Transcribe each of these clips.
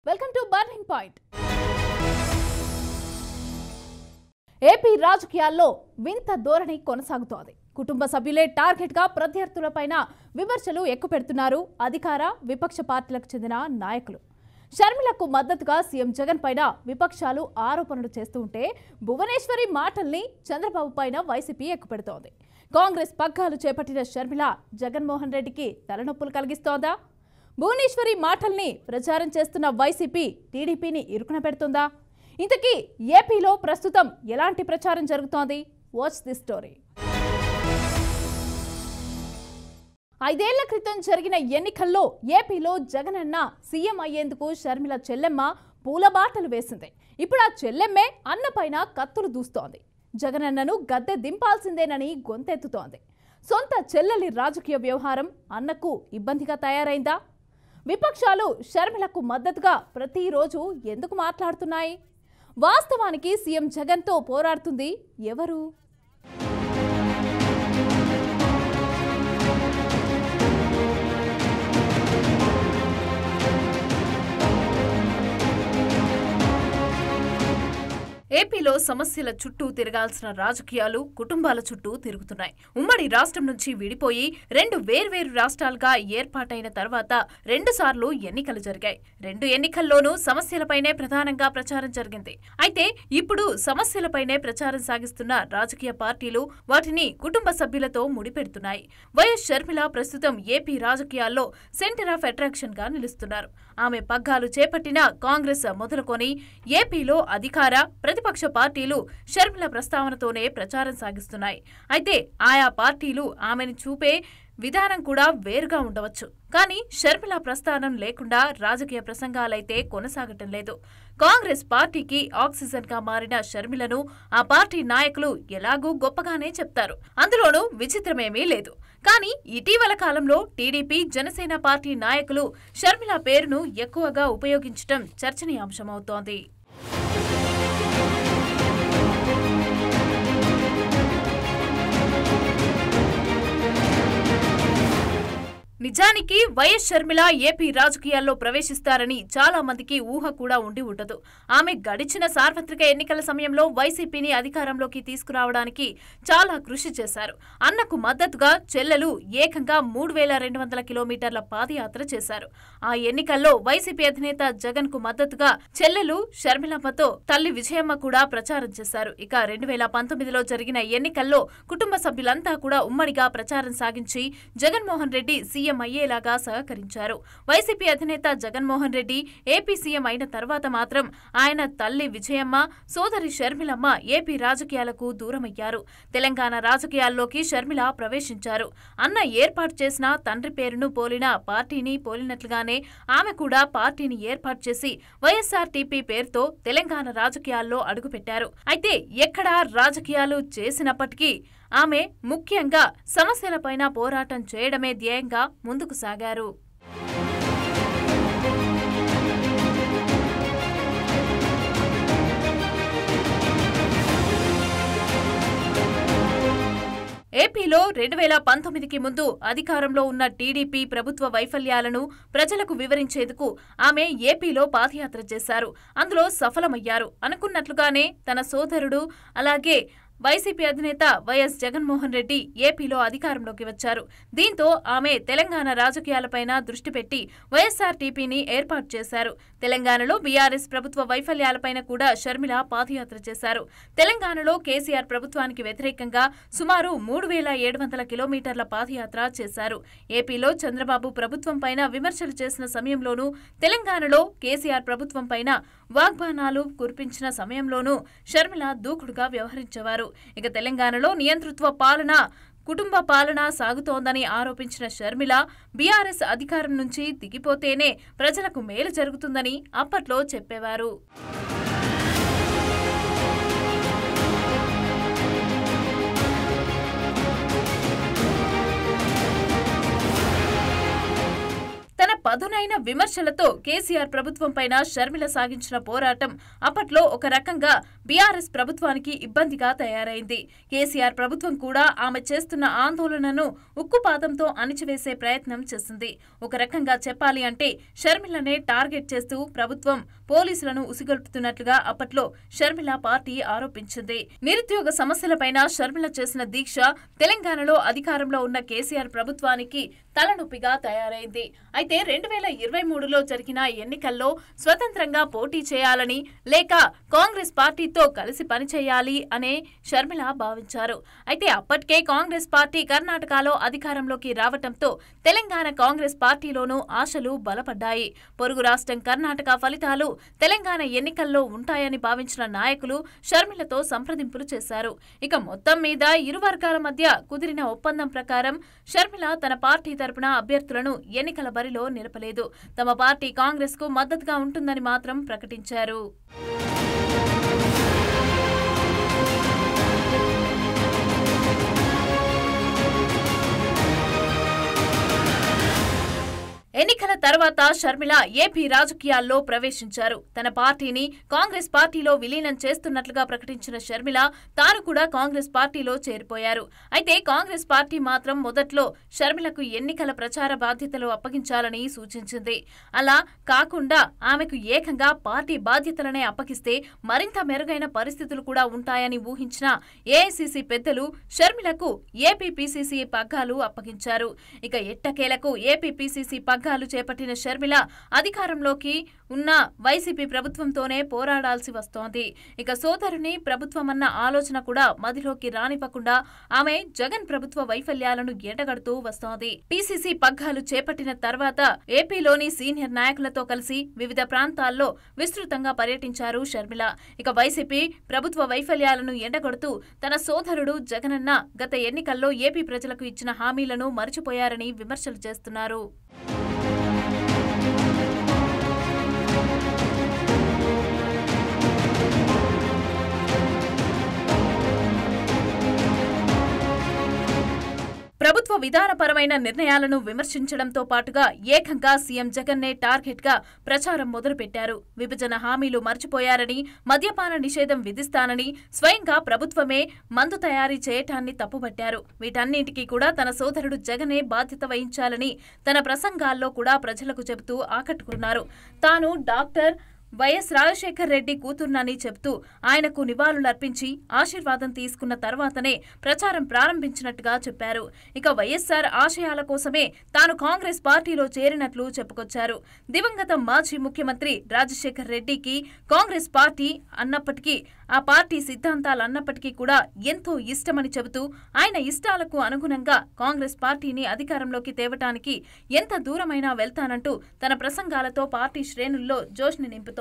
Welcome to burning point. AP రాజకీయాల్లో వింత ధోరణి కొనసాగుతోంది. కుటుంబ సభ్యులే టార్గెట్ గా ప్రత్యర్థులపైన విమర్శలు ఎక్కుపెడుతున్నారు అధికార విపక్ష పార్టీలకు చెందిన నాయకులు. షర్మిలకు మద్దతుగా సీఎం జగన్ పైన విపక్షాలు ఆరోపణలు చేస్తూ ఉంటే భువనేశ్వరి మాటల్ని చంద్రబాబు పైన వైసీపీ ఎక్కుపెడుతోంది. కాంగ్రెస్ పగ్గాలు చేపట్టిన షర్మిల జగన్మోహన్ రెడ్డికి తలనొప్పులు కలిగిస్తోందా? భువనేశ్వరి మాటల్ని ప్రచారం చేస్తున్న వైసీపీ టీడీపీని ఇరుకున పెడుతుందా? ఇంతకీ ఏపీలో ప్రస్తుతం ఎలాంటి ప్రచారం జరుగుతోంది? Watch this story. 5 ఏళ్ల క్రితం జరిగిన ఎన్నికల్లో ఏపీలో జగనన్న సీఎం అయ్యేందుకు షర్మిల చెల్లెమ్మ పూలబాటలు వేసింది. ఇప్పుడు ఆ చెల్లెమ్మే అన్నపైన కత్తులు దూస్తోంది. జగనన్నను గద్దె దింపాల్సిందేనని గొంతెత్తుతోంది. సొంత చెల్లెలి రాజకీయ వ్యవహారం అన్నకు ఇబ్బందిగా తయారైందా? విపక్షాలు షర్మిలకు మద్దతుగా ప్రతిరోజు ఎందుకు మాట్లాడుతున్నాయి? వాస్తవానికి సీఎం జగన్తో పోరాడుతుంది ఎవరు? ఏపీలో సమస్యల చుట్టూ తిరగాల్సిన రాజకీయాలు కుటుంబాల చుట్టూ తిరుగుతున్నాయి. ఉమ్మడి రాష్ట్రం నుంచి విడిపోయి 2 వేర్వేరు రాష్ట్రాలుగా ఏర్పాటైన తర్వాత 2 సార్లు ఎన్నికలు జరిగాయి. 2 ఎన్నికల్లోనూ సమస్యలపైనే ప్రధానంగా ప్రచారం జరిగింది. అయితే ఇప్పుడు సమస్యలపైనే ప్రచారం సాగిస్తున్న రాజకీయ పార్టీలు వాటిని కుటుంబ సభ్యులతో ముడిపెడుతున్నాయి. వైఎస్ షర్మిల ప్రస్తుతం ఏపీ రాజకీయాల్లో సెంటర్ ఆఫ్ అట్రాక్షన్ గా నిలుస్తున్నారు. ఆమె పగ్గాలు చేపట్టిన కాంగ్రెస్ మొదలుకొని ఏపీలో అధికార ప్రతిపక్ష పార్టీలు షర్మిల ప్రస్తావనతోనే ప్రచారం సాగిస్తున్నాయి. అయితే ఆయా పార్టీలు ఆమెను చూపే విధానం కూడా వేరుగా ఉండవచ్చు. కానీ షర్మిల ప్రస్థానం లేకుండా రాజకీయ ప్రసంగాలైతే కొనసాగటం లేదు. కాంగ్రెస్ పార్టీకి ఆక్సిజన్ గా మారిన షర్మిలను ఆ పార్టీ నాయకులు ఎలాగూ గొప్పగానే చెప్తారు. అందులోనూ విచిత్రమేమీ లేదు. కానీ ఇటీవల కాలంలో టీడీపీ, జనసేన పార్టీ నాయకులు షర్మిల పేరును ఎక్కువగా ఉపయోగించడం చర్చనీయాంశమవుతోంది. నిజానికి వైఎస్ షర్మిల ఏపీ రాజకీయాల్లో ప్రవేశిస్తారని చాలా మందికి ఊహ కూడా ఉండి ఉండదు. ఆమె గడిచిన సార్వత్రిక ఎన్నికల సమయంలో వైసీపీని అధికారంలోకి తీసుకురావడానికి చాలా కృషి చేశారు. అన్నకు మద్దతుగా చెల్లెలు ఏకంగా 3200 కిలోమీటర్ల పాదయాత్ర చేశారు. ఆ ఎన్నికల్లో వైసీపీ అధినేత జగన్ కు మద్దతుగా చెల్లెలు షర్మిలమ్మతో తల్లి విజయమ్మ కూడా ప్రచారం చేశారు. ఇక 2019లో జరిగిన ఎన్నికల్లో కుటుంబ సభ్యులంతా కూడా ఉమ్మడిగా ప్రచారం సాగించి జగన్మోహన్ రెడ్డి సీఎం అయ్యేలాగా సహకరించారు. వైసీపీ అధినేత జగన్మోహన్ రెడ్డి ఏపీ సీఎం అయిన తర్వాత మాత్రం ఆయన తల్లి విజయమ్మ, సోదరి షర్మిలమ్మ ఏపీ రాజకీయాలకు దూరమయ్యారు. తెలంగాణ రాజకీయాల్లోకి షర్మిల ప్రవేశించారు. అన్న ఏర్పాటు చేసిన తండ్రి పేరును పోలిన పార్టీని పోలినట్లుగానే ఆమె కూడా పార్టీని ఏర్పాటు చేసి వైఎస్ఆర్టీపీ పేరుతో తెలంగాణ రాజకీయాల్లో అడుగుపెట్టారు. అయితే ఎక్కడా రాజకీయాలు చేసినప్పటికీ ఆమె ముఖ్యంగా సమస్యలపైన పోరాటం చేయడమే ధ్యేయంగా ముందుకు సాగారు. ఏపీలో 2019కి ముందు అధికారంలో ఉన్న టీడీపీ ప్రభుత్వ వైఫల్యాలను ప్రజలకు వివరించేందుకు ఆమె ఏపీలో పాదయాత్ర చేశారు. అందులో సఫలమయ్యారు. అనుకున్నట్లుగానే తన సోదరుడు అలాగే వైసీపీ అధినేత వైఎస్ జగన్మోహన్ రెడ్డి ఏపీలో అధికారంలోకి వచ్చారు. దీంతో ఆమె తెలంగాణ రాజకీయాలపైన దృష్టి పెట్టి వైఎస్ఆర్టీపీని ఏర్పాటు చేశారు. తెలంగాణలో బీఆర్ఎస్ ప్రభుత్వ వైఫల్యాలపైన కూడా షర్మిల పాదయాత్ర చేశారు. తెలంగాణలో కేసీఆర్ ప్రభుత్వానికి వ్యతిరేకంగా సుమారు 3700 కిలోమీటర్ల పాదయాత్ర చేశారు. ఏపీలో చంద్రబాబు ప్రభుత్వం పైన విమర్శలు చేసిన సమయంలోనూ, తెలంగాణలో కేసీఆర్ ప్రభుత్వం పైన వాగ్బానాలు కురిపించిన సమయంలోనూ షర్మిల దూకుడుగా వ్యవహరించేవారు. ఇక తెలంగాణలో నియంతృత్వ పాలన, కుటుంబ పాలన సాగుతోందని ఆరోపించిన షర్మిల బీఆర్ఎస్ అధికారం నుంచి దిగిపోతేనే ప్రజలకు మేలు జరుగుతుందని అప్పట్లో చెప్పేవారు. తన పదునైన విమర్శలతో కేసీఆర్ ప్రభుత్వంపైన షర్మిల సాగించిన పోరాటం అప్పట్లో ఒక రకంగా బీఆర్ఎస్ ప్రభుత్వానికి ఇబ్బందిగా తయారైంది. కేసీఆర్ ప్రభుత్వం కూడా ఆమె చేస్తున్న ఆందోళనను ఉక్కుపాదంతో అణిచివేసే ప్రయత్నం చేసింది. ఒక రకంగా చెప్పాలి అంటే షర్మిలనే టార్గెట్ చేస్తూ ప్రభుత్వం పోలీసులను ఉసిగొల్పుతున్నట్లుగా అప్పట్లో షర్మిల పార్టీ ఆరోపించింది. నిరుద్యోగ సమస్యలపైన షర్మిల చేసిన దీక్ష తెలంగాణలో అధికారంలో ఉన్న కేసీఆర్ ప్రభుత్వానికి తలనొప్పిగా తయారైంది. అయితే 2023లో జరిగిన ఎన్నికల్లో స్వతంత్రంగా పోటీ చేయాలని లేక కాంగ్రెస్ పార్టీతో కలిసి పనిచేయాలి అనే షర్మిల భావించారు. అయితే అప్పటికే కాంగ్రెస్ పార్టీ కర్ణాటకలో అధికారంలోకి రావటంతో తెలంగాణ కాంగ్రెస్ పార్టీలోనూ ఆశలు బలపడ్డాయి. పొరుగు రాష్ట్రం కర్ణాటక ఫలితాలు తెలంగాణ ఎన్నికల్లో ఉంటాయని భావించిన నాయకులు షర్మిలతో సంప్రదింపులు చేశారు. ఇక మొత్తం మీద ఇరు వర్గాల మధ్య కుదిరిన ఒప్పందం ప్రకారం షర్మిల తన పార్టీ తరపున అభ్యర్థులను ఎన్నికల బరిలో నిలపలేదు. తమ పార్టీ కాంగ్రెస్ కు మద్దతుగా ఉంటుందని మాత్రం ప్రకటించారు. ఎన్నికల తర్వాత షర్మిల ఏపీ రాజకీయాల్లో ప్రవేశించారు. తన పార్టీని కాంగ్రెస్ పార్టీలో విలీనం చేస్తున్నట్లుగా ప్రకటించిన షర్మిల తాను కూడా కాంగ్రెస్ పార్టీలో చేరిపోయారు. అయితే కాంగ్రెస్ పార్టీ మాత్రం మొదట్లో షర్మిలకు ఎన్నికల ప్రచార బాధ్యతలు అప్పగించాలని సూచించింది. అలా కాకుండా ఆమెకు ఏకంగా పార్టీ బాధ్యతలనే అప్పగిస్తే మరింత మెరుగైన పరిస్థితులు కూడా ఉంటాయని ఊహించిన ఏఐసీసీ పెద్దలు షర్మిలకు ఏపీ పీసీసీ పగ్గాలు అప్పగించారు. ఇక ఎట్టకేలకు ఏపీ పీసీసీ పగ్గాలు చేపట్టిన షర్మిల అధికారంలోకి ఉన్న వైసీపీ ప్రభుత్వంతోనే పోరాడాల్సి వస్తోంది. ఇక సోదరుని ప్రభుత్వమన్న ఆలోచన కూడా మదిలోకి రానివ్వకుండా ఆమె జగన్ ప్రభుత్వ వైఫల్యాలను ఎండగడుతూ వస్తోంది. పీసీసీ పగ్గాలు చేపట్టిన తర్వాత ఏపీలోని సీనియర్ నాయకులతో కలిసి వివిధ ప్రాంతాల్లో విస్తృతంగా పర్యటించారు షర్మిల. ఇక వైసీపీ ప్రభుత్వ వైఫల్యాలను ఎండగడుతూ తన సోదరుడు జగనన్న గత ఎన్నికల్లో ఏపీ ప్రజలకు ఇచ్చిన హామీలను మరిచిపోయారని విమర్శలు చేస్తున్నారు. ప్రభుత్వ విధానపరమైన నిర్ణయాలను విమర్శించడంతో పాటుగా ఏకంగా సీఎం జగన్నే టార్గెట్ గా ప్రచారం మొదలుపెట్టారు. విభజన హామీలు మర్చిపోయారని, మద్యపాన నిషేధం విధిస్తానని, స్వయంగా ప్రభుత్వమే మందు తయారీ చేయటాన్ని తప్పుపట్టారు. వీటన్నింటికీ కూడా తన సోదరుడు జగనే బాధ్యత వహించాలని తన ప్రసంగాల్లో కూడా ప్రజలకు చెబుతూ ఆకట్టుకున్నారు. తాను డాక్టర్ వైఎస్ రాజశేఖర్ రెడ్డి కూతుర్నని చెబుతూ ఆయనకు నివాళులర్పించి ఆశీర్వాదం తీసుకున్న తర్వాతనే ప్రచారం ప్రారంభించినట్టుగా చెప్పారు. ఇక వైఎస్సార్ ఆశయాల కోసమే తాను కాంగ్రెస్ పార్టీలో చేరినట్లు చెప్పుకొచ్చారు. దివంగత మాజీ ముఖ్యమంత్రి రాజశేఖర్ రెడ్డికి కాంగ్రెస్ పార్టీ అన్నప్పటికీ, ఆ పార్టీ సిద్ధాంతాలన్నప్పటికీ కూడా ఎంతో ఇష్టమని చెబుతూ ఆయన ఇష్టాలకు అనుగుణంగా కాంగ్రెస్ పార్టీని అధికారంలోకి తేవటానికి ఎంత దూరమైనా వెళ్తానంటూ తన ప్రసంగాలతో పార్టీ శ్రేణుల్లో జోష్ని నింపుతోంది.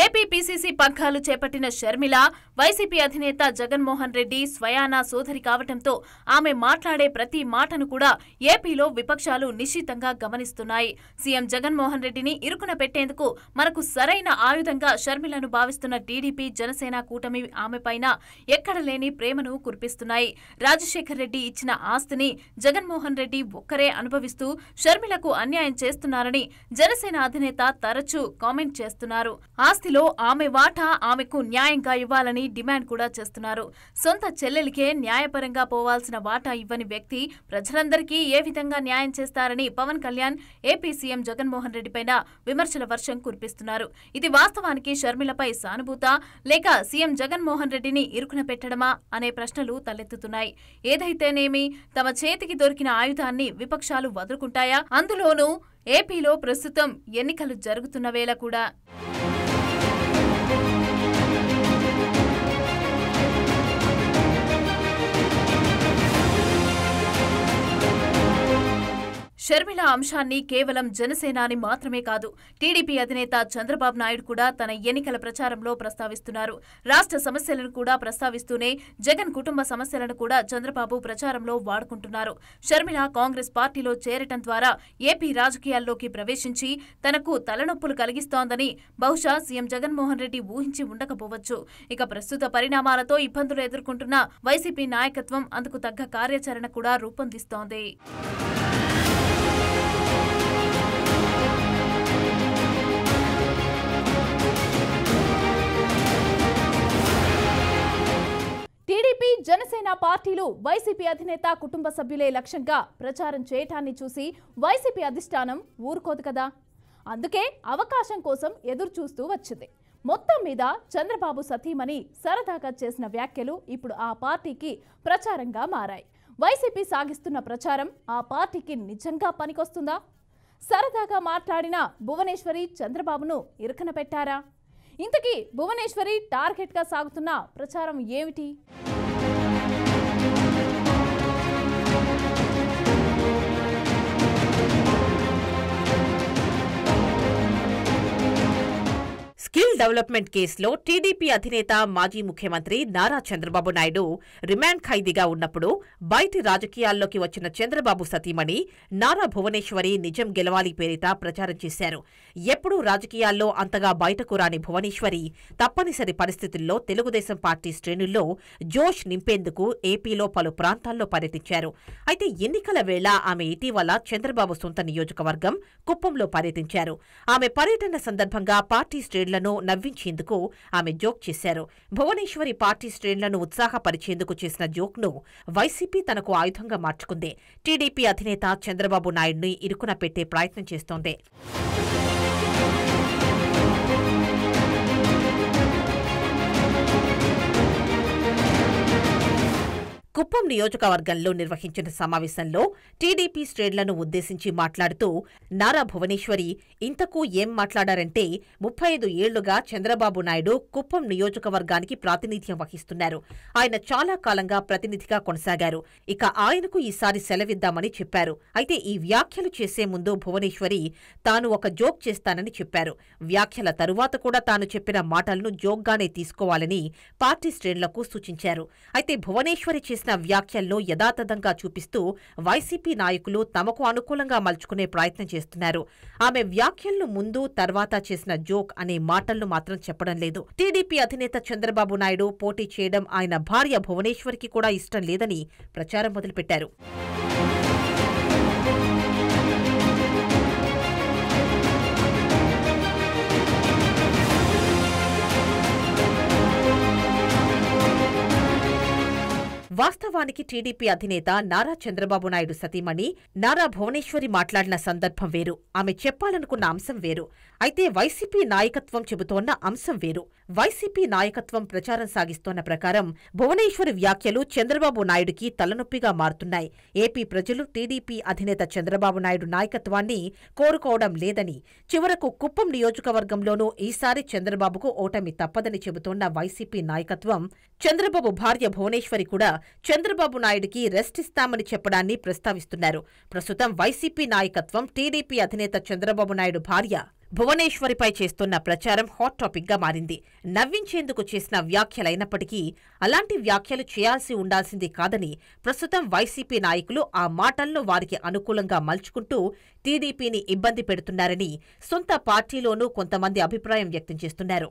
ఏపీ పీసీసీ పగ్గాలు చేపట్టిన షర్మిల వైసీపీ అధినేత జగన్మోహన్ రెడ్డి స్వయానా సోదరి కావటంతో ఆమె మాట్లాడే ప్రతి మాటను కూడా ఏపీలో విపక్షాలు నిశ్చితంగా గమనిస్తున్నాయి. సీఎం జగన్మోహన్ రెడ్డిని ఇరుకున పెట్టేందుకు మనకు సరైన ఆయుధంగా షర్మిలను భావిస్తున్న టీడీపీ, జనసేన కూటమి ఆమెపైన ఎక్కడలేని ప్రేమను కురిపిస్తున్నాయి. రాజశేఖర్ రెడ్డి ఇచ్చిన ఆస్తిని జగన్మోహన్ రెడ్డి ఒక్కరే అనుభవిస్తూ షర్మిలకు అన్యాయం చేస్తున్నారని జనసేన అధినేత తరచూ కామెంట్ చేస్తున్నారు. ఆస్తిలో ఆమె వాటా ఆమెకు న్యాయంగా ఇవ్వాలని డిమాండ్ కూడా చేస్తున్నారు. సొంత చెల్లెలికే న్యాయపరంగా పోవాల్సిన వాటా ఇవ్వని వ్యక్తి ప్రజలందరికీ ఏ విధంగా న్యాయం చేస్తారని పవన్ కళ్యాణ్ ఏపీ సీఎం జగన్మోహన్ రెడ్డిపైన విమర్శల వర్షం కురిపిస్తున్నారు. ఇది వాస్తవానికి షర్మిలపై సానుభూత లేక సీఎం జగన్మోహన్ రెడ్డిని ఇరుకున పెట్టడమా అనే ప్రశ్నలు తలెత్తుతున్నాయి. ఏదైతేనేమి తమ చేతికి దొరికిన ఆయుధాన్ని విపక్షాలు వదులుకుంటాయా? అందులోనూ ఏపీలో ప్రస్తుతం ఎన్నికలు జరుగుతున్న వేళ కూడా. షర్మిల అంశాన్ని కేవలం జనసేనాని మాత్రమే కాదు, టీడీపీ అధినేత చంద్రబాబు నాయుడు కూడా తన ఎన్నికల ప్రచారంలో ప్రస్తావిస్తున్నారు. రాష్ట్ర సమస్యలను కూడా ప్రస్తావిస్తూనే జగన్ కుటుంబ సమస్యలను కూడా చంద్రబాబు ప్రచారంలో వాడుకుంటున్నారు. షర్మిల కాంగ్రెస్ పార్టీలో చేరటం ద్వారా ఏపీ రాజకీయాల్లోకి ప్రవేశించి తనకు తలనొప్పులు కలిగిస్తోందని బహుశా సీఎం జగన్మోహన్ రెడ్డి ఊహించి ఉండకపోవచ్చు. ఇక ప్రస్తుత పరిణామాలతో ఇబ్బందులు ఎదుర్కొంటున్న వైసీపీ నాయకత్వం అందుకు తగ్గ కార్యాచరణ కూడా రూపొందిస్తోంది. టీడీపీ, జనసేన పార్టీలు వైసీపీ అధినేత కుటుంబ సభ్యులే లక్ష్యంగా ప్రచారం చేయటాన్ని చూసి వైసీపీ అధిష్టానం ఊరుకోదు కదా. అందుకే అవకాశం కోసం ఎదురు చూస్తూ వచ్చింది. మొత్తం మీద చంద్రబాబు సతీమణి సరదాగా చేసిన వ్యాఖ్యలు ఇప్పుడు ఆ పార్టీకి ప్రచారంగా మారాయి. వైసీపీ సాగిస్తున్న ప్రచారం ఆ పార్టీకి నిజంగా పనికొస్తుందా? సరదాగా మాట్లాడిన భువనేశ్వరి చంద్రబాబును ఇరుకన పెట్టారా? ఇంతకీ భువనేశ్వరి టార్గెట్గా సాగుతున్న ప్రచారం ఏమిటి? స్కిల్ డెవలప్మెంట్ కేసులో టీడీపీ అధినేత మాజీ ముఖ్యమంత్రి నారా చంద్రబాబు నాయుడు రిమాండ్ ఖైదీగా ఉన్నప్పుడు బయటి రాజకీయాల్లోకి వచ్చిన చంద్రబాబు సతీమణి నారా భువనేశ్వరి నిజం గెలవాలి పేరిట ప్రచారం చేశారు. ఎప్పుడూ రాజకీయాల్లో అంతగా బయటకు రాని భువనేశ్వరి తప్పనిసరి పరిస్థితుల్లో తెలుగుదేశం పార్టీ శ్రేణుల్లో జోష్ నింపేందుకు ఏపీలో పలు ప్రాంతాల్లో పర్యటించారు. అయితే ఎన్నికల వేళ ఆమె ఇటీవల చంద్రబాబు సొంత నియోజకవర్గం కుప్పంలో పర్యటించారు. ఆమె పర్యటన సందర్భంగా పార్టీ శ్రేణులను నవ్వించేందుకు ఆమె జోక్ చేశారు. భువనేశ్వరి పార్టీ శ్రేణులను ఉత్సాహపరిచేందుకు చేసిన జోక్ను వైసీపీ తనకు ఆయుధంగా మార్చుకుంది. టీడీపీ అధినేత చంద్రబాబు నాయుడిని ఇరుకున పెట్టే ప్రయత్నం చేస్తోంది. కుప్పం నియోజకవర్గంలో నిర్వహించిన సమావేశంలో టీడీపీ శ్రేణులను ఉద్దేశించి మాట్లాడుతూ నారా భువనేశ్వరి ఇంతకు ఏం మాట్లాడారంటే 35 ఏళ్లుగా చంద్రబాబు నాయుడు కుప్పం నియోజకవర్గానికి ప్రాతినిధ్యం వహిస్తున్నారు. ఆయన చాలా కాలంగా ప్రతినిధిగా కొనసాగారు. ఇక ఆయనకు ఈసారి సెలవిద్దామని చెప్పారు. అయితే ఈ వ్యాఖ్యలు చేసే ముందు భువనేశ్వరి తాను ఒక జోక్ చేస్తానని చెప్పారు. వ్యాఖ్యల తరువాత కూడా తాను చెప్పిన మాటలను జోక్గానే తీసుకోవాలని పార్టీ శ్రేణులకు సూచించారు. అయితే భువనేశ్వరి చేసిన వ్యాఖ్యలను యథాతథంగా చూపిస్తూ వైసీపీ నాయకులు తమకు అనుకూలంగా మలుచుకునే ప్రయత్నం చేస్తున్నారు. ఆమె వ్యాఖ్యలను ముందు తర్వాత చేసిన జోక్ అనే మాటలను మాత్రం చెప్పడం లేదు. టీడీపీ అధినేత చంద్రబాబు నాయుడు పోటీ చేయడం ఆయన భార్య భువనేశ్వరికి కూడా ఇష్టం లేదని ప్రచారం మొదలుపెట్టారు. వాస్తవానికి టీడీపీ అధినేత నారా చంద్రబాబు నాయుడు సతీమణి నారా భువనేశ్వరి మాట్లాడిన సందర్భం వేరు, ఆమె చెప్పాలనుకున్న అంశం వేరు. అయితే వైసీపీ నాయకత్వం చెబుతోన్న అంశం వేరు. వైసీపీ నాయకత్వం ప్రచారం సాగిస్తోన్న ప్రకారం భువనేశ్వరి వ్యాఖ్యలు చంద్రబాబు నాయుడికి తలనొప్పిగా మారుతున్నాయి. ఏపీ ప్రజలు టీడీపీ అధినేత చంద్రబాబు నాయుడు నాయకత్వాన్ని కోరుకోవడం లేదని, చివరకు కుప్పం నియోజకవర్గంలోనూ ఈసారి చంద్రబాబుకు ఓటమి తప్పదని చెబుతోన్న వైసీపీ నాయకత్వం చంద్రబాబు భార్య భువనేశ్వరి కూడా చంద్రబాబు నాయుడికి రెస్ట్ ఇస్తామని చెప్పడాన్ని ప్రస్తావిస్తున్నారు. ప్రస్తుతం వైసీపీ నాయకత్వం టీడీపీ అధినేత చంద్రబాబు నాయుడు భార్య భువనేశ్వరిపై చేస్తున్న ప్రచారం హాట్ టాపిక్ గా మారింది. నవ్వించేందుకు చేసిన వ్యాఖ్యలైనప్పటికీ అలాంటి వ్యాఖ్యలు చేయాల్సి ఉండాల్సింది కాదని ప్రస్తుతం వైసీపీ నాయకులు ఆ మాటలను వారికి అనుకూలంగా మలుచుకుంటూ టీడీపీని ఇబ్బంది పెడుతున్నారని సొంత పార్టీలోనూ కొంతమంది అభిప్రాయం వ్యక్తం చేస్తున్నారు.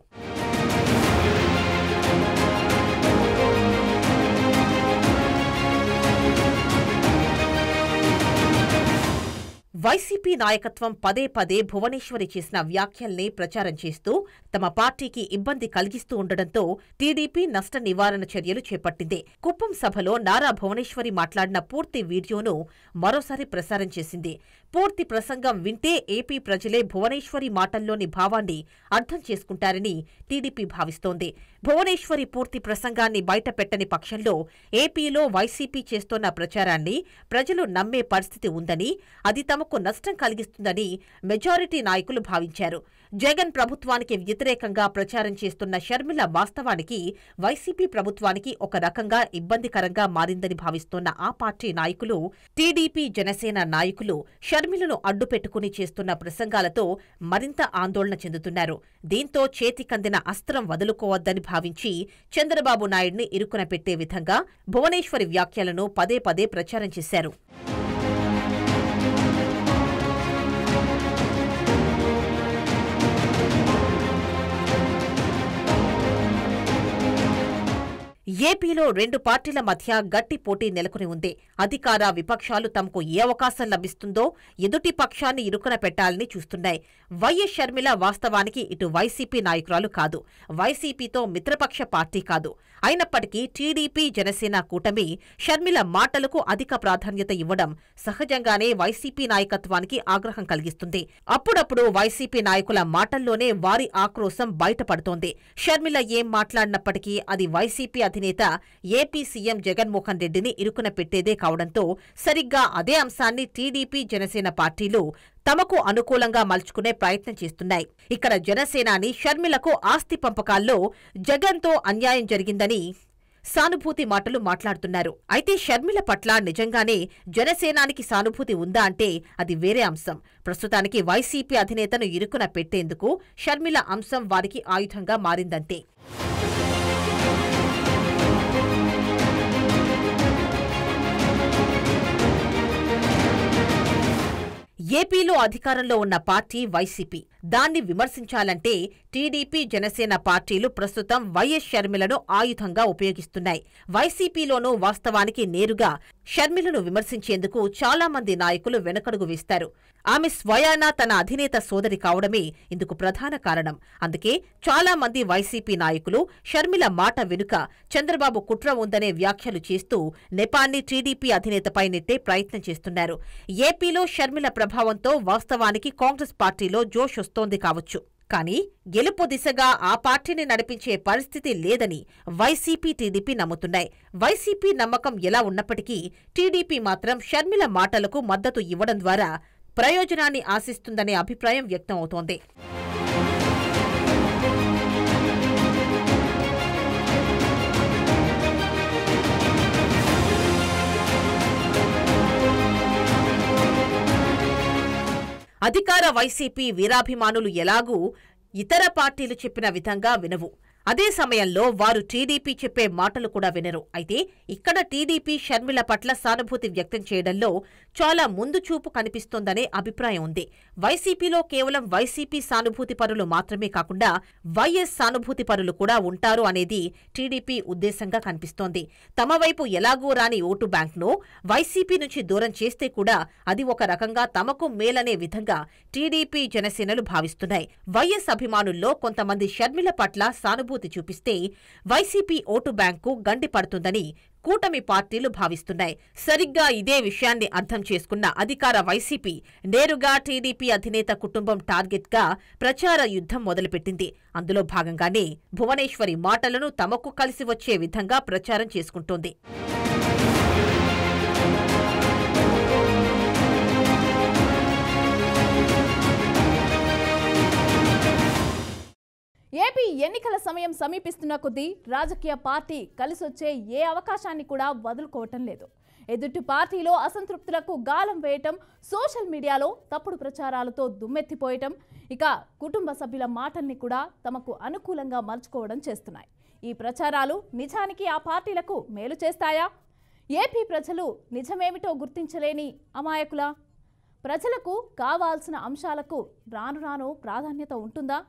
వైసీపీ నాయకత్వం పదే పదే భువనేశ్వరి చేసిన వ్యాఖ్యల్ని ప్రచారం చేస్తూ తమ పార్టీకి ఇబ్బంది కలిగిస్తూ ఉండడంతో టీడీపీ నష్ట నివారణ చర్యలు చేపట్టింది. కుప్పం సభలో నారా భువనేశ్వరి మాట్లాడిన పూర్తి వీడియోను మరోసారి ప్రసారం చేసింది. పూర్తి ప్రసంగం వింటే ఏపీ ప్రజలే భువనేశ్వరి మాటల్లోని భావాన్ని అర్థం చేసుకుంటారని టీడీపీ భావిస్తోంది. భువనేశ్వరి పూర్తి ప్రసంగాన్ని బయటపెట్టని పక్షంలో ఏపీలో వైసీపీ చేస్తోన్న ప్రచారాన్ని ప్రజలు నమ్మే పరిస్థితి ఉందని, అది తమకు తమకు నష్టం కలిగిస్తుందని మెజారిటీ నాయకులు భావించారు. జగన్ ప్రభుత్వానికి వ్యతిరేకంగా ప్రచారం చేస్తున్న షర్మిల వాస్తవానికి వైసీపీ ప్రభుత్వానికి ఒక రకంగా ఇబ్బందికరంగా మారిందని భావిస్తున్న ఆ పార్టీ నాయకులు, టీడీపీ జనసేన నాయకులు షర్మిలను అడ్డుపెట్టుకుని చేస్తున్న ప్రసంగాలతో మరింత ఆందోళన చెందుతున్నారు. దీంతో చేతికందిన అస్త్రం వదులుకోవద్దని భావించి చంద్రబాబు నాయుడిని ఇరుకున పెట్టే విధంగా భువనేశ్వరి వ్యాఖ్యలను పదే పదే ప్రచారం చేశారు. ఏపీలో రెండు పార్టీల మధ్య గట్టి పోటీ నెలకొని ఉంది. అధికార విపక్షాలు తమకు ఏ అవకాశం లభిస్తుందో ఎదుటి పక్షాన్ని ఇరుకున పెట్టాలని చూస్తున్నాయి. వైఎస్ షర్మిల వాస్తవానికి ఇటు వైసీపీ నాయకురాలు కాదు, వైసీపీతో మిత్రపక్ష పార్టీ కాదు. అయినప్పటికీ టీడీపీ జనసేన కూటమి షర్మిల మాటలకు అధిక ప్రాధాన్యత ఇవ్వడం సహజంగానే వైసీపీ నాయకత్వానికి ఆగ్రహం కలిగిస్తుంది. అప్పుడప్పుడు వైసీపీ నాయకుల మాటల్లోనే వారి ఆక్రోశం బయటపడుతోంది. షర్మిల ఏం మాట్లాడినప్పటికీ అది వైసీపీ అధినేత ఏపీ సీఎం జగన్మోహన్ రెడ్డిని ఇరుకున పెట్టేదే కావడంతో సరిగ్గా అదే అంశాన్ని టీడీపీ జనసేన పార్టీలు తమకు అనుకూలంగా మలుచుకునే ప్రయత్నం చేస్తున్నాయి. ఇక్కడ జనసేనాని షర్మిలకు ఆస్తి పంపకాల్లో జగన్తో అన్యాయం జరిగిందని సానుభూతి మాటలు మాట్లాడుతున్నారు. అయితే షర్మిల పట్ల నిజంగానే జనసేనానికి సానుభూతి ఉందా అంటే అది వేరే అంశం. ప్రస్తుతానికి వైసీపీ అధినేతను ఇరుకున పెట్టేందుకు షర్మిల అంశం వారికి ఆయుధంగా మారిందంతే. ఏపీలో అధికారంలో ఉన్న పార్టీ వైసీపీ. దాన్ని విమర్శించాలంటే టీడీపీ జనసేన పార్టీలు ప్రస్తుతం వైఎస్ షర్మిలను ఆయుధంగా ఉపయోగిస్తున్నాయి. వైసీపీలోనూ వాస్తవానికి నేరుగా షర్మిలను విమర్శించేందుకు చాలా మంది నాయకులు వెనకడుగు వేస్తారు. ఆమె స్వయాన తన అధినేత సోదరి కావడమే ఇందుకు ప్రధాన కారణం. అందుకే చాలా మంది వైసీపీ నాయకులు షర్మిల మాట వెనుక చంద్రబాబు కుట్ర ఉందనే వ్యాఖ్యలు చేస్తూ నెపాన్ని టీడీపీ అధినేతపై నెట్టే ప్రయత్నం చేస్తున్నారు. ఏపీలో షర్మిల ప్రభావంతో వాస్తవానికి కాంగ్రెస్ పార్టీలో జోష్ వస్తోంది కావచ్చు. కానీ గెలుపు దిశగా ఆ పార్టీని నడిపించే పరిస్థితి లేదని వైసీపీ, టీడీపీ నమ్ముతున్నాయి. వైసీపీ నమ్మకం ఎలా ఉన్నప్పటికీ టీడీపీ మాత్రం షర్మిల మాటలకు మద్దతు ఇవ్వడం ద్వారా ప్రయోజనాన్ని ఆశిస్తుందనే అభిప్రాయం వ్యక్తమవుతోంది. అధికార వైసీపీ వీరాభిమానులు ఎలాగూ ఇతర పార్టీలు చెప్పిన విధంగా వినవు. అదే సమయంలో వారు టీడీపీ చెప్పే మాటలు కూడా వినరు. అయితే ఇక్కడ టీడీపీ షర్మిల పట్ల సానుభూతి వ్యక్తం చేయడంలో చాలా ముందు చూపు కనిపిస్తోందనే అభిప్రాయం ఉంది. వైసీపీలో కేవలం వైసీపీ సానుభూతి పరులు మాత్రమే కాకుండా వైఎస్ సానుభూతి పరులు కూడా ఉంటారు అనేది టీడీపీ ఉద్దేశంగా కనిపిస్తోంది. తమ వైపు ఎలాగూ రాని ఓటు బ్యాంక్ను వైసీపీ నుంచి దూరం చేస్తే కూడా అది ఒక రకంగా తమకు మేలనే విధంగా టీడీపీ జనసేనలు భావిస్తున్నాయి. వైఎస్ అభిమానుల్లో కొంతమంది షర్మిల పట్ల సానుభూతి చూపిస్తే వైసీపీ ఓటు బ్యాంకు గండిపడుతుందని కూటమి పార్టీలు భావిస్తున్నాయి. సరిగ్గా ఇదే విషయాన్ని అర్థం చేసుకున్న అధికార వైసీపీ నేరుగా టీడీపీ అధినేత కుటుంబం టార్గెట్గా ప్రచార యుద్ధం మొదలుపెట్టింది. అందులో భాగంగానే భువనేశ్వరి మాటలను తమకు కలిసి వచ్చే విధంగా ప్రచారం చేసుకుంటోంది. ఏపీ ఎన్నికల సమయం సమీపిస్తున్న కొద్దీ రాజకీయ పార్టీ కలిసొచ్చే ఏ అవకాశాన్ని కూడా వదులుకోవటం లేదు. ఎదుటి పార్టీలో అసంతృప్తులకు గాలం వేయటం, సోషల్ మీడియాలో తప్పుడు ప్రచారాలతో దుమ్మెత్తిపోయటం, ఇక కుటుంబ సభ్యుల మాటల్ని కూడా తమకు అనుకూలంగా మలుచుకోవడం చేస్తున్నాయి. ఈ ప్రచారాలు నిజానికి ఆ పార్టీలకు మేలు చేస్తాయా? ఏపీ ప్రజలు నిజమేమిటో గుర్తించలేని అమాయకులా? ప్రజలకు కావాల్సిన అంశాలకు రాను రాను ప్రాధాన్యత ఉంటుందా?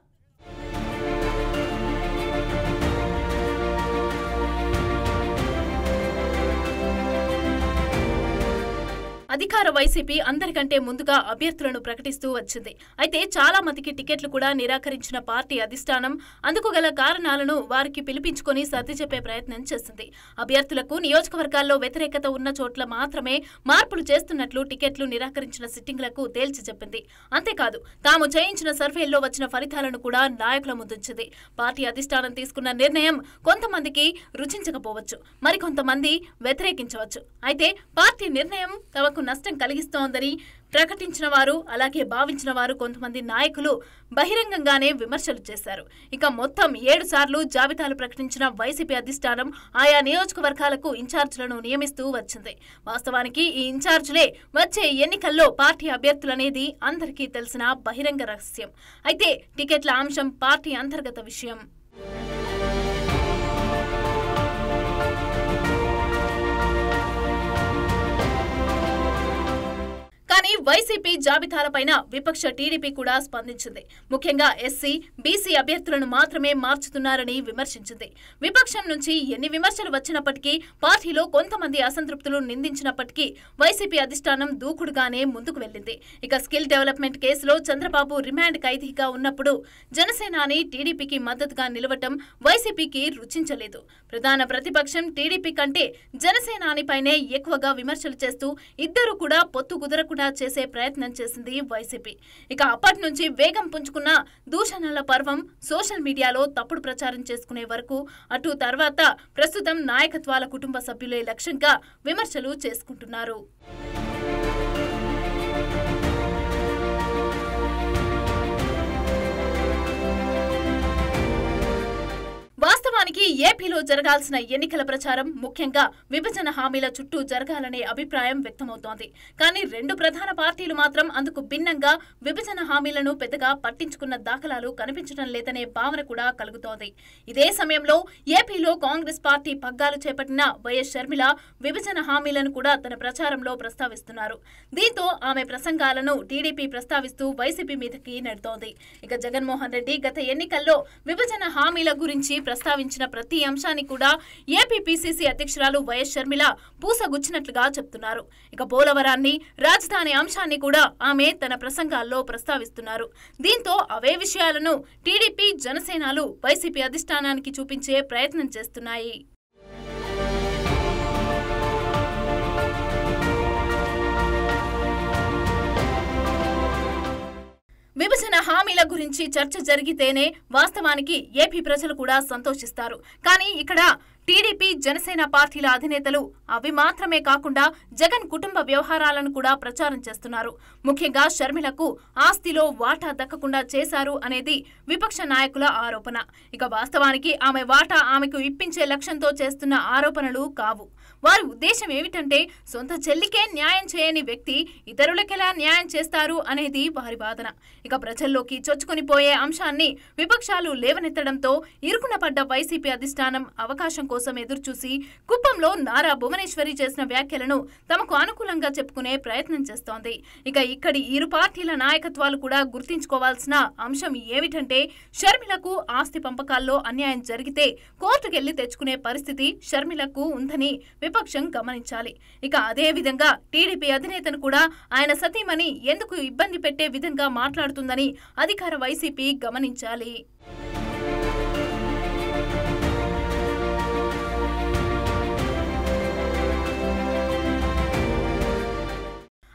అధికార వైసీపీ అందరికంటే ముందుగా అభ్యర్థులను ప్రకటిస్తూ వచ్చింది. అయితే చాలా మందికి టికెట్లు కూడా నిరాకరించిన పార్టీ అధిష్టానం అందుకు గల కారణాలను వారికి పిలిపించుకొని సర్ది చెప్పే ప్రయత్నం చేసింది. అభ్యర్థులకు నియోజకవర్గాల్లో వ్యతిరేకత ఉన్న చోట్ల మాత్రమే మార్పులు చేస్తున్నట్లు టికెట్లు నిరాకరించిన సిట్టింగ్లకు తేల్చి చెప్పింది. అంతేకాదు తాము చేయించిన సర్వేల్లో వచ్చిన ఫలితాలను కూడా నాయకుల ముందుంచింది. పార్టీ అధిష్టానం తీసుకున్న నిర్ణయం కొంతమందికి రుచించకపోవచ్చు, మరికొంతమంది వ్యతిరేకించవచ్చు. అయితే పార్టీ నిర్ణయం తమకు తమకు నష్టం కలిగిస్తోందని ప్రకటించిన వారు, అలాగే భావించిన వారు కొంతమంది నాయకులు బహిరంగంగానే విమర్శలు చేశారు. ఇక మొత్తం 7 సార్లు జాబితాలు ప్రకటించిన వైసీపీ అధిష్టానం ఆయా నియోజకవర్గాలకు ఇన్ఛార్జీలను నియమిస్తూ వచ్చింది. వాస్తవానికి ఈ ఇన్ఛార్జీలే వచ్చే ఎన్నికల్లో పార్టీ అభ్యర్థులనేది అందరికీ తెలిసిన బహిరంగ రహస్యం. అయితే టికెట్ల అంశం పార్టీ అంతర్గత విషయం. కానీ వైసీపీ జాబితాలపైన విపక్ష టీడీపీ కూడా స్పందించింది. ముఖ్యంగా ఎస్సీ, బీసీ అభ్యర్థులను మాత్రమే మార్చుతున్నారని విమర్శించింది. విపక్షం నుంచి ఎన్ని విమర్శలు వచ్చినప్పటికీ, పార్టీలో కొంతమంది అసంతృప్తులు నిందించినప్పటికీ వైసీపీ అధిష్టానం దూకుడుగానే ముందుకు వెళ్లింది. ఇక స్కిల్ డెవలప్మెంట్ కేసులో చంద్రబాబు రిమాండ్ ఖైదీగా ఉన్నప్పుడు జనసేనాని టీడీపీకి మద్దతుగా నిలవటం వైసీపీకి రుచించలేదు. ప్రధాన ప్రతిపక్షం టీడీపీ కంటే జనసేనానిపైనే ఎక్కువగా విమర్శలు చేస్తూ ఇద్దరు కూడా పొత్తు కుదరకుండా చేసే ప్రయత్నం చేసింది వైసీపీ. ఇక అప్పటి నుంచి వేగం పుంజుకున్న దూషణల పర్వం సోషల్ మీడియాలో తప్పుడు ప్రచారం చేసుకునే వరకు, అటు తర్వాత ప్రస్తుతం నాయకత్వాల కుటుంబ సభ్యులే లక్ష్యంగా విమర్శలు చేసుకుంటున్నారు. వాస్తవానికి ఏపీలో జరగాల్సిన ఎన్నికల ప్రచారం ముఖ్యంగా విభజన హామీల చుట్టూ జరగాలనే అభిప్రాయం వ్యక్తమవుతోంది. కానీ 2 ప్రధాన పార్టీలు మాత్రం అందుకు భిన్నంగా విభజన హామీలను పెద్దగా పట్టించుకున్న దాఖలాలు కనిపించడం లేదనే భావన కూడా కలుగుతోంది. ఇదే సమయంలో ఏపీలో కాంగ్రెస్ పార్టీ పగ్గాలు చేపట్టిన వైఎస్ షర్మిల విభజన హామీలను కూడా తన ప్రచారంలో ప్రస్తావిస్తున్నారు. దీంతో ఆమె ప్రసంగాలను టీడీపీ ప్రస్తావిస్తూ వైసీపీ మీదకి నెడుతోంది. ఇక జగన్మోహన్ రెడ్డి గత ఎన్నికల్లో విభజన హామీల గురించి ప్రస్తావించిన ప్రతి అంశాన్ని కూడా ఏపీ పీసీసీ అధ్యక్షురాలు వైఎస్ షర్మిల పూసగుచ్చినట్లుగా చెప్తున్నారు. ఇక పోలవరాన్ని, రాజధాని అంశాన్ని కూడా ఆమె తన ప్రసంగాల్లో ప్రస్తావిస్తున్నారు. దీంతో అవే విషయాలను టీడీపీ, జనసేనలు వైసీపీ అధిష్టానానికి చూపించే ప్రయత్నం చేస్తున్నాయి. విభజన హామీల గురించి చర్చ జరిగితేనే వాస్తవానికి ఏపీ ప్రజలు కూడా సంతోషిస్తారు. కానీ ఇక్కడ టీడీపీ, జనసేన పార్టీల అధినేతలు అవి మాత్రమే కాకుండా జగన్ కుటుంబ వ్యవహారాలను కూడా ప్రచారం చేస్తున్నారు. ముఖ్యంగా షర్మిలకు ఆస్తిలో వాటా దక్కకుండా చేశారు అనేది విపక్ష నాయకుల ఆరోపణ. ఇక వాస్తవానికి ఆమె వాటా ఆమెకు ఇప్పించే లక్ష్యంతో చేస్తున్న ఆరోపణలు కావు. వారి ఉద్దేశం ఏమిటంటే సొంత చెల్లికే న్యాయం చేయని వ్యక్తి ఇతరులకెలా న్యాయం చేస్తారు అనేది వారి వాదన. ఇక ప్రజల్లోకి చొచ్చుకొనిపోయే అంశాన్ని విపక్షాలు లేవనెత్తడంతో ఇరుకున పడ్డ వైసీపీ అధిష్టానం అవకాశం కోసం ఎదురుచూసి కుప్పంలో నారా భువనేశ్వరి చేసిన వ్యాఖ్యలను తమకు అనుకూలంగా చెప్పుకునే ప్రయత్నం చేస్తోంది. ఇక ఇక్కడి ఇరు పార్టీల నాయకత్వాలు కూడా గుర్తించుకోవాల్సిన అంశం ఏమిటంటే షర్మిలకు ఆస్తి పంపకాల్లో అన్యాయం జరిగితే కోర్టుకెళ్లి తెచ్చుకునే పరిస్థితి షర్మిలకు ఉందని విపక్షం గమనించాలి. ఇక అదే విధంగా టీడీపీ అధినేతను కూడా ఆయన సతీమణి ఎందుకు ఇబ్బంది పెట్టే విధంగా మాట్లాడుతుందని అధికార వైసీపీ గమనించాలి.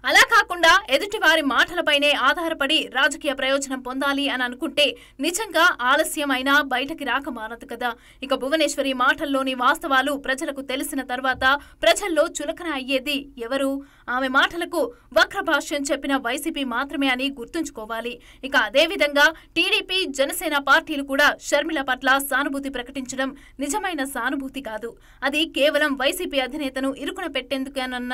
అలా కాకుండా ఎదుటివారి మాటలపైనే ఆధారపడి రాజకీయ ప్రయోజనం పొందాలి అని అనుకుంటే నిజంగా ఆలస్యమైనా బయటకి రాక మానదు కదా. ఇక భువనేశ్వరి మాటల్లోని వాస్తవాలు ప్రజలకు తెలిసిన తర్వాత ప్రజల్లో చులకన అయ్యేది ఎవరు? ఆమె మాటలకు వక్రభాష్యం చెప్పిన వైసీపీ మాత్రమే అని గుర్తుంచుకోవాలి. ఇక అదేవిధంగా టీడీపీ, జనసేన పార్టీలు కూడా షర్మిల పట్ల సానుభూతి ప్రకటించడం నిజమైన సానుభూతి కాదు. అది కేవలం వైసీపీ అధినేతను ఇరుకున పెట్టేందుకేనన్న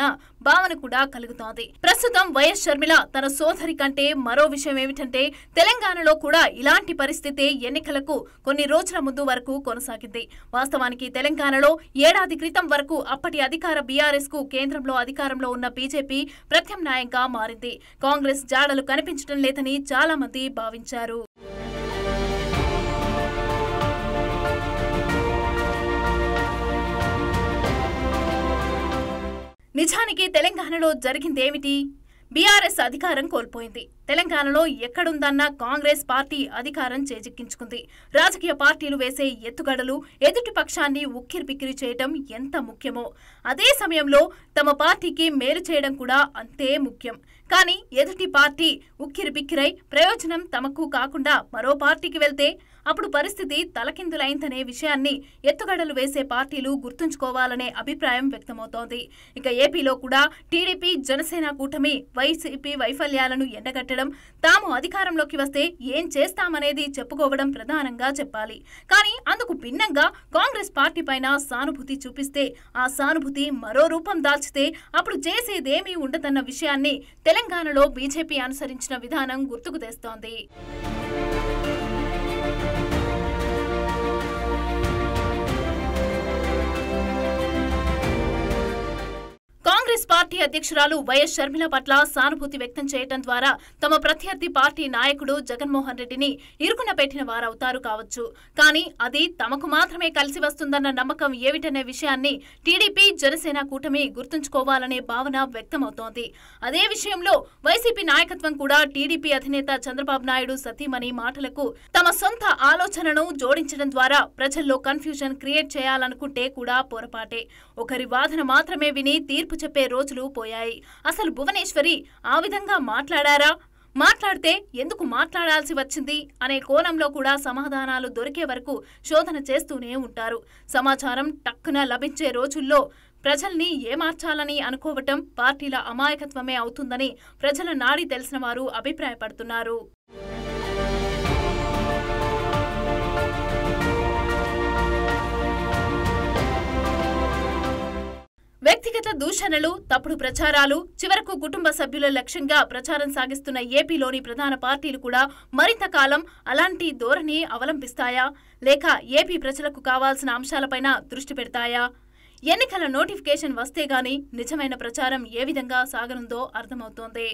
భావన కూడా కలుగుతోంది. ప్రస్తుతం వైఎస్ షర్మిల తన సోదరి కంటే మరో విషయం ఏమిటంటే తెలంగాణలో కూడా ఇలాంటి పరిస్థితి ఎన్నికలకు కొన్ని రోజుల ముందు వరకు కొనసాగింది. వాస్తవానికి తెలంగాణలో ఏడాది క్రితం వరకు అప్పటి అధికార బీఆర్ఎస్ కు కేంద్రంలో అధికారంలో ఉన్న బీజేపీ ప్రత్యామ్నాయంగా మారింది. కాంగ్రెస్ జాడలు కనిపించడం లేదని చాలా మంది భావించారు. నిజానికి తెలంగాణలో జరిగిందేమిటి? బీఆర్ఎస్ అధికారం కోల్పోయింది. తెలంగాణలో ఎక్కడుందన్న కాంగ్రెస్ పార్టీ అధికారం చేజిక్కించుకుంది. రాజకీయ పార్టీలు వేసే ఎత్తుగడలు ఎదుటి పక్షాన్ని ఉక్కిరిబిక్కిరి చేయడం ఎంత ముఖ్యమో అదే సమయంలో తమ పార్టీకి మేలు చేయడం కూడా అంతే ముఖ్యం. కానీ ఎదుటి పార్టీ ఉక్కిరిబిక్కిరై ప్రయోజనం తమకు కాకుండా మరో పార్టీకి వెళ్తే అప్పుడు పరిస్థితి తలకిందులైందనే విషయాన్ని ఎత్తుగడలు వేసే పార్టీలు గుర్తుంచుకోవాలనే అభిప్రాయం వ్యక్తమవుతోంది. ఇక ఏపీలో కూడా టీడీపీ జనసేన కూటమి వైసీపీ వైఫల్యాలను ఎండగట్టడం, తాము అధికారంలోకి వస్తే ఏం చేస్తామనేది చెప్పుకోవడం ప్రధానంగా చెప్పాలి. కానీ అందుకు భిన్నంగా కాంగ్రెస్ పార్టీ పైన సానుభూతి చూపిస్తే, ఆ సానుభూతి మరో రూపం దాల్చితే అప్పుడు చేసేదేమీ ఉండదన్న విషయాన్ని తెలంగాణలో బీజేపీ అనుసరించిన విధానం గుర్తుకు తెస్తోంది. కాంగ్రెస్ పార్టీ అధ్యక్షురాలు వైఎస్ షర్మిల పట్ల సానుభూతి వ్యక్తం చేయడం ద్వారా తమ ప్రత్యర్థి పార్టీ నాయకుడు జగన్మోహన్ రెడ్డిని ఇరుకున పెట్టిన వారవుతారు కావచ్చు. కానీ అది తమకు మాత్రమే కలిసి వస్తుందన్న నమ్మకం ఏమిటనే విషయాన్ని టీడీపీ జనసేన కూటమి గుర్తుంచుకోవాలనే భావన వ్యక్తమవుతోంది. అదే విషయంలో వైసీపీ నాయకత్వం కూడా టీడీపీ అధినేత చంద్రబాబు నాయుడు సతీమణి మాటలకు తమ సొంత ఆలోచనను జోడించడం ద్వారా ప్రజల్లో కన్ఫ్యూజన్ క్రియేట్ చేయాలనుకుంటే కూడా పొరపాటే. ఒకరి వాదన మాత్రమే విని తీర్పు చెప్పే రోజులు పోయాయి. అసలు భువనేశ్వరి ఆ విధంగా మాట్లాడారా? మాట్లాడితే ఎందుకు మాట్లాడాల్సి వచ్చింది అనే కోణంలో కూడా సమాధానాలు దొరికే వరకు శోధన చేస్తూనే ఉంటారు. సమాచారం టక్కున లభించే రోజుల్లో ప్రజల్ని ఏమార్చాలని అనుకోవటం పార్టీల అమాయకత్వమే అవుతుందని ప్రజల నాడి తెలిసిన వారు అభిప్రాయపడుతున్నారు. వ్యక్తిగత దూషణలు, తప్పుడు ప్రచారాలు, చివరకు కుటుంబ సభ్యుల లక్ష్యంగా ప్రచారం సాగిస్తున్న ఏపీలోని ప్రధాన పార్టీలు కూడా మరింత కాలం అలాంటి ధోరణి అవలంబిస్తాయా? లేక ఏపీ ప్రజలకు కావాల్సిన అంశాలపైన దృష్టి పెడతాయా? ఎన్నికల నోటిఫికేషన్ వస్తే గానీ నిజమైన ప్రచారం ఏ విధంగా సాగనుందో అర్థమవుతోంది.